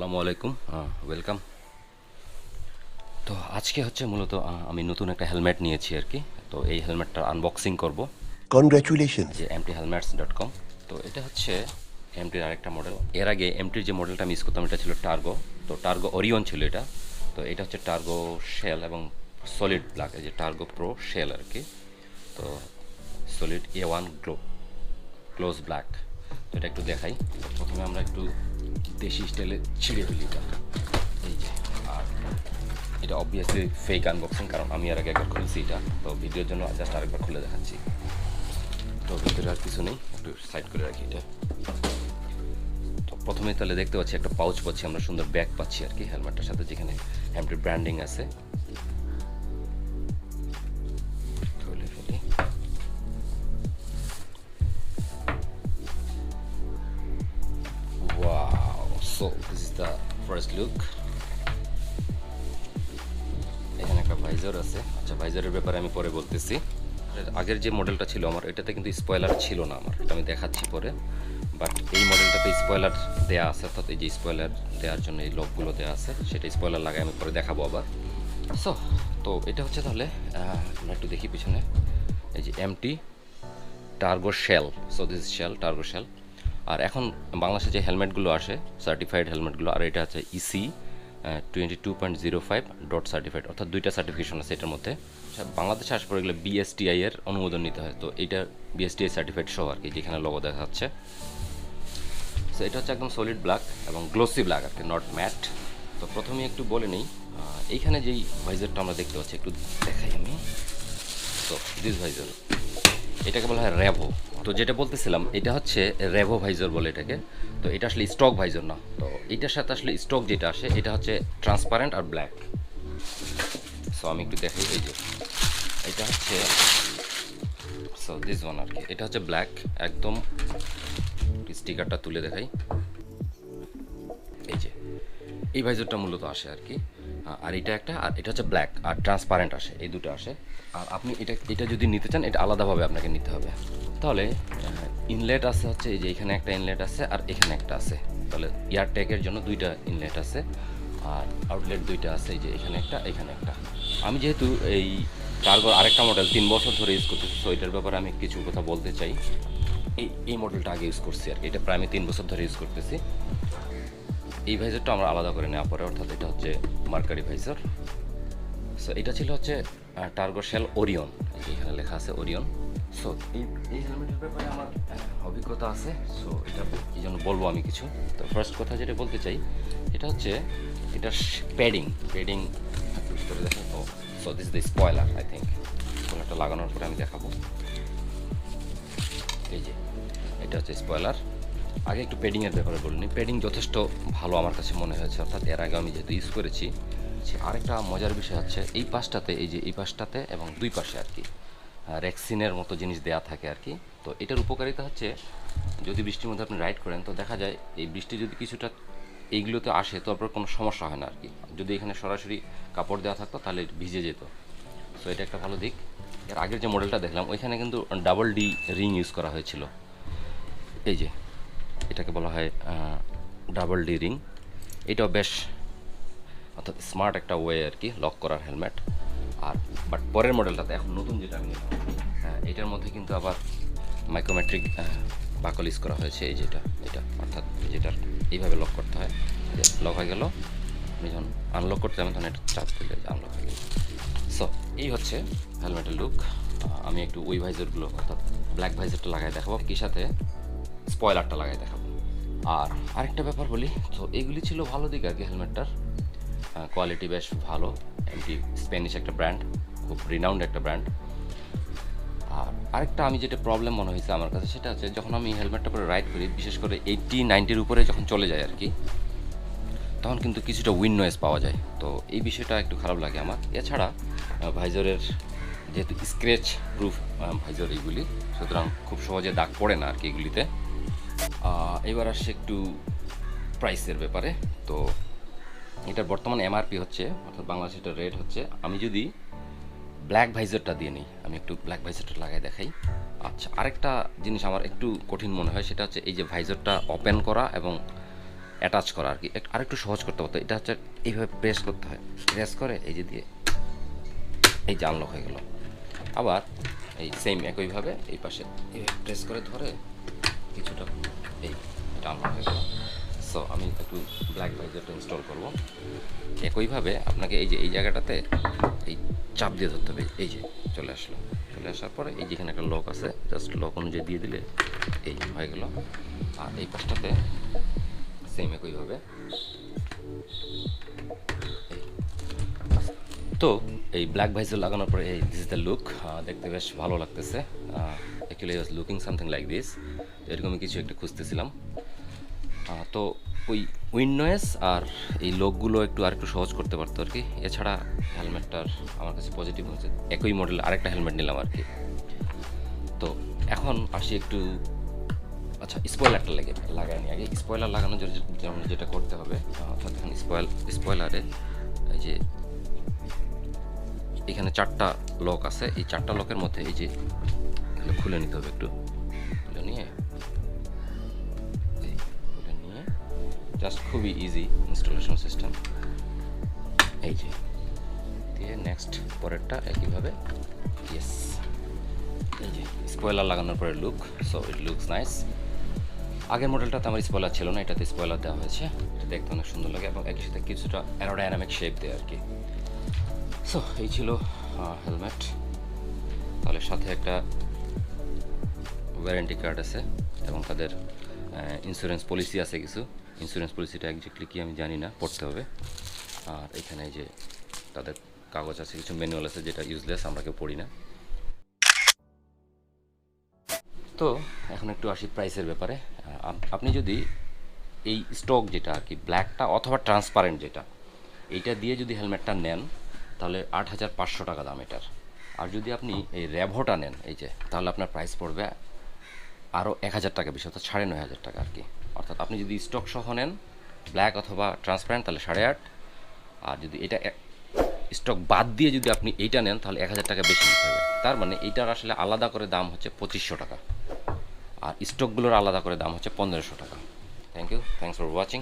আসসালামু আলাইকুম, ওয়েলকাম। তো আজকে হচ্ছে মূলত আমি নতুন একটা হেলমেট নিয়েছি আর কি। তো এই হেলমেটটা আনবক্সিং করব Congratulations. যে mthelmets.com। তো এটা হচ্ছে এমটির আরেকটা মডেল। এর আগে এমটির যে মডেলটা আমি ইউজ করতাম এটা ছিল টার্গো। তো টার্গো ওরিয়ন ছিল এটা। তো এটা হচ্ছে টার্গো শেল এবং সলিড ব্ল্যাক, এই যে টার্গো প্রো শেল আর কি। তো সলিড A1 ক্লোজ ব্ল্যাক। তো এটা একটু দেখাই। তো প্রথমে আমরা একটু দেশি স্টাইলে ছিঁড়ে ফেলি এটা, এই যে। আর এটা অবভিয়াসলি ফেক আনবক্সিং, কারণ আমি আর আগে একবার খুলছি এটা। তো ভিডিওর জন্য জাস্ট আরেকবার খুলে দেখাচ্ছি। তো ভিতরে আর কিছু নেই, একটু সাইড করে রাখি এটা। তো প্রথমেই তাহলে দেখতে পাচ্ছি একটা পাউচ পাচ্ছি, আমরা সুন্দর ব্যাগ পাচ্ছি আর কি হেলমেটটার সাথে, যেখানে এমটির ব্র্যান্ডিং আছে। খুলে ফেলি। Wow, so this is the first look. এখানে একটা ভাইজার আছে। আচ্ছা, ভাইজারের ব্যাপারে আমি পরে বলতেছি। আগের যে মডেলটা ছিল আমার, এটাতে কিন্তু স্পয়লার ছিল না আমার, এটা আমি দেখাচ্ছি পরে। বাট এই মডেলটাতে স্পয়লার দেওয়া আছে, অর্থাৎ এই যে স্পয়লার দেওয়ার জন্য এই লকগুলো দেওয়া আছে, সেটা স্পয়লার লাগাই আমি পরে দেখাবো আবার। সো তো এটা হচ্ছে তাহলে আমরা একটু দেখি পিছনে, এই যে empty targa shell. So this shell, targa shell. আর এখন বাংলাদেশে যে হেলমেটগুলো আসে, সার্টিফাইড হেলমেটগুলো, আর এটা হচ্ছে ইসি 22.05 ডট সার্টিফাইড, অর্থাৎ দুইটা সার্টিফিকেশন আছে এটার মধ্যে। বাংলাদেশে আসা পরে এগুলো বিএসটিআই এর অনুমোদন নিতে হয়। তো এইটা বিএসটিআই সার্টিফাইড সহ আর কি, যেখানে লোগো দেখা যাচ্ছে। সো এটা হচ্ছে একদম সলিড ব্ল্যাক এবং গ্লোসি ব্ল্যাক আর কি, নট ম্যাট। তো প্রথমেই একটু বলে নিই, এইখানে যেই ভাইজারটা আমরা দেখতে পাচ্ছি, একটু দেখাই আমি। তো দিস ভাইজার, এটাকে বলা হয় রেভো। তো যেটা বলতেছিলাম, এটা হচ্ছে রেভো ভাইজার বলে এটাকে। তো এটা আসলে স্টক ভাইজার না। তো এটার সাথে আসলে স্টক যেটা আসে, এটা হচ্ছে ট্রান্সপারেন্ট আর ব্ল্যাক। সো আমি একটু দেখাই, এই যে এটা হচ্ছে, সো দিস ওয়ান আর কি, এটা হচ্ছে ব্ল্যাক একদম। স্টিকারটা তুলে দেখাই, এই যে এই ভাইজারটা মূলত আসে আর কি। আর এটা একটা, আর এটা হচ্ছে ব্ল্যাক আর ট্রান্সপারেন্ট আসে, এই দুটো আসে। আর আপনি এটা যদি নিতে চান, এটা আলাদাভাবে আপনাকে নিতে হবে। তাহলে ইনলেট আছে হচ্ছে, এই যে এখানে একটা ইনলেট আছে আর এখানে একটা আছে। তাহলে এয়ার ট্যাগের জন্য দুইটা ইনলেট আছে, আর আউটলেট দুইটা আছে, এই যে এখানে একটা, এখানে একটা। আমি যেহেতু এই টার্গোর আরেকটা মডেল 3 বছর ধরে ইউজ করতেছি, তো এটার ব্যাপারে আমি কিছু কথা বলতে চাই। এই মডেলটা আগে ইউজ করছি আর কি, এটা প্রায় আমি 3 বছর ধরে ইউজ করতেছি। এই ভাইজারটা আমরা আলাদা করে নেওয়া পরে, অর্থাৎ এটা হচ্ছে মার্কারি ভাইজার। সো এটা ছিল হচ্ছে টার্গো শেল ওরিয়ন, এখানে লেখা আছে ওরিয়ন। সো এই হেলমেটের ব্যাপারে আমার অভিজ্ঞতা আছে, সো এটা এই জন্য বলবো আমি কিছু। তো ফার্স্ট কথা যেটা বলতে চাই, এটা হচ্ছে এটার প্যাডিং করে দেখেন। Oh so this the spoiler, I think স্পয়লারটা লাগানোর পরে আমি দেখাবো। এই যে এটা হচ্ছে স্পয়লার। আগে একটু প্যাডিংয়ের ব্যাপারে বলিনি। প্যাডিং যথেষ্ট ভালো আমার কাছে মনে হয়েছে, অর্থাৎ এর আগে আমি যেহেতু ইউজ করেছি। আরেকটা মজার বিষয় হচ্ছে এই পাশটাতে, এই যে এই পাশটাতে এবং দুই পাশে আর কি রেক্সিনের মতো জিনিস দেয়া থাকে আর কি। তো এটার উপকারিতা হচ্ছে, যদি বৃষ্টির মধ্যে আপনি রাইড করেন, তো দেখা যায় এই বৃষ্টি যদি কিছুটা এইগুলোতে আসে, তো আপনার কোনো সমস্যা হয় না আর কি। যদি এখানে সরাসরি কাপড় দেওয়া থাকতো, তাহলে ভিজে যেত। সো এটা একটা ভালো দিক। এর আগের যে মডেলটা দেখলাম, ওইখানে কিন্তু ডাবল ডি রিং ইউজ করা হয়েছিল, এই যে এটাকে বলা হয় ডাবল ডি রিং। এটাও বেশ, অর্থাৎ স্মার্ট একটা ওয়ে আর কি লক করার হেলমেট। আর বাট পরের মডেলটাতে, এখন নতুন যেটা আমি নিলাম, এটার মধ্যে কিন্তু আবার মাইক্রোমেট্রিক বাকল ইউজ করা হয়েছে, এই যেটা, এটা অর্থাৎ যেটার এইভাবে লক করতে হয়, লক হয়ে গেল। আপনি যখন আনলক করতে যাবেন, তখন এটা চাপ দিলে আনলক হয়ে গেল। সো এই হচ্ছে হেলমেটের লুক। আমি একটু ওই ভাইজারগুলো, অর্থাৎ ব্ল্যাক ভাইজারটা লাগাই দেখাবো, কি সাথে স্পয়লারটা লাগাই দেখাবো। আর আরেকটা ব্যাপার বলি, তো এইগুলি ছিল ভালো দিক আর কি হেলমেটটার। কোয়ালিটি বেশ ভালো। এমটি স্প্যানিশ একটা ব্র্যান্ড, খুব রিনাউন্ড একটা ব্র্যান্ড। আর আরেকটা আমি যেটা প্রবলেম মনে হয়েছে আমার কাছে, সেটা হচ্ছে যখন আমি হেলমেটটা পরে রাইড করি, বিশেষ করে 80-90 উপরে যখন চলে যায় আর কি, তখন কিন্তু কিছুটা উইন্ড নয়েজ পাওয়া যায়। তো এই বিষয়টা একটু খারাপ লাগে আমার। এছাড়া ভাইজরের যেহেতু স্ক্র্যাচ প্রুফ ভাইজর এইগুলি, সুতরাং খুব সহজে দাগ পড়ে না আর কি এগুলিতে। এবার আসছে একটু প্রাইসের ব্যাপারে। তো এটার বর্তমান এমআরপি হচ্ছে, অর্থাৎ বাংলাদেশে এটা রেট হচ্ছে, আমি যদি ব্ল্যাক ভাইজারটা দিয়ে নিই, আমি একটু ব্ল্যাক ভাইজারটা লাগাই দেখাই। আচ্ছা, আরেকটা জিনিস আমার একটু কঠিন মনে হয়, সেটা হচ্ছে এই যে ভাইজারটা ওপেন করা এবং অ্যাটাচ করা আর কি, আরেকটু সহজ করতে পারতো। এটা হচ্ছে এইভাবে প্রেস করতে হয়, প্রেস করে এই যে দিয়ে এই যে আনলক হয়ে গেল। আবার এই সেম একইভাবে এই পাশে এইভাবে প্রেস করে ধরে কিছুটা এই এটা আনলক হয়ে গেল। সো আমি একটু ব্ল্যাক ভাইজারটা ইনস্টল করব। একইভাবে আপনাকে এই যে এই জায়গাটাতে এই চাপ দিয়ে ধরতে হবে, এই যে চলে আসলো, চলে আসার পরে এই যেখানে একটা লক আছে জাস্ট লক অনুযায়ী দিয়ে দিলে এই হয়ে গেল। আর এই পাশটাতে সেম একইভাবে। তো এই ব্ল্যাক ভাইজার লাগানোর পরে এই দিস ইজ দ্য লুক, দেখতে বেশ ভালো লাগতেছে। Actually was looking something like this, এরকমই কিছু একটা খুঁজতেছিলাম। তো ওই উইন্ড আর এই লোকগুলো আরেকটু সহজ করতে পারতো আর কি। এছাড়া হেলমেটটার আমার কাছে পজিটিভ হয়েছে, একই মডেল আরেকটা হেলমেট নিলাম আর কি। তো এখন আসি একটু, আচ্ছা স্পয়লারটা লাগাইনি আগে। স্পয়লার লাগানোর জন্য যেটা করতে হবে, অর্থাৎ এখানে স্পয়লারে এই যে এখানে 4টা লক আছে, এই 4টা লকের মধ্যে এই যে খুলে নিতে হবে, একটু খুলে নিয়ে জাস্ট খুবই ইজি ইনস্টলেশন সিস্টেম। এই যে দিয়ে নেক্সট পরেরটা একইভাবে, ইয়েস এই যে স্পয়লার লাগানোর পরে look, so it looks nice. আগের মডেলটাতে আমার স্পয়লার ছিল না, এটাতে স্পয়লার দেওয়া হয়েছে, এটা দেখতে অনেক সুন্দর লাগে এবং একই সাথে কিছুটা অ্যারোডাইনামিক শেপ দেয় আর কি। সো এই ছিল হেলমেট। তাহলে সাথে একটা ওয়ারেন্টি কার্ড আছে এবং তাদের ইন্স্যুরেন্স পলিসি আছে কিছু। ইন্স্যুরেন্স পলিসিটা একজাক্টলি কি আমি জানি না, পড়তে হবে। আর এখানে যে তাদের কাগজ আছে, কিছু ম্যানুয়াল আছে যেটা ইউজলেস, আমরা কেউ পড়ি না। তো এখন একটু আসি প্রাইসের ব্যাপারে। আপনি যদি এই স্টক যেটা আর কি ব্ল্যাকটা অথবা ট্রান্সপারেন্ট যেটা, এইটা দিয়ে যদি হেলমেটটা নেন তাহলে 8,500 টাকা দাম এটার। আর যদি আপনি এই রেভোটা নেন এই যে, তাহলে আপনার প্রাইস পড়বে আরও 1,000 টাকা বেশি, অর্থাৎ 9,500 টাকা আর কি। অর্থাৎ আপনি যদি স্টক সহ নেন ব্ল্যাক অথবা ট্রান্সপারেন্ট তাহলে 8,500, আর যদি এটা স্টক বাদ দিয়ে যদি আপনি এইটা নেন তাহলে 1,000 টাকা বেশি নিতে হবে। তার মানে এইটার আসলে আলাদা করে দাম হচ্ছে 2,500 টাকা, আর স্টকগুলোর আলাদা করে দাম হচ্ছে 1,500 টাকা। Thanks for watching.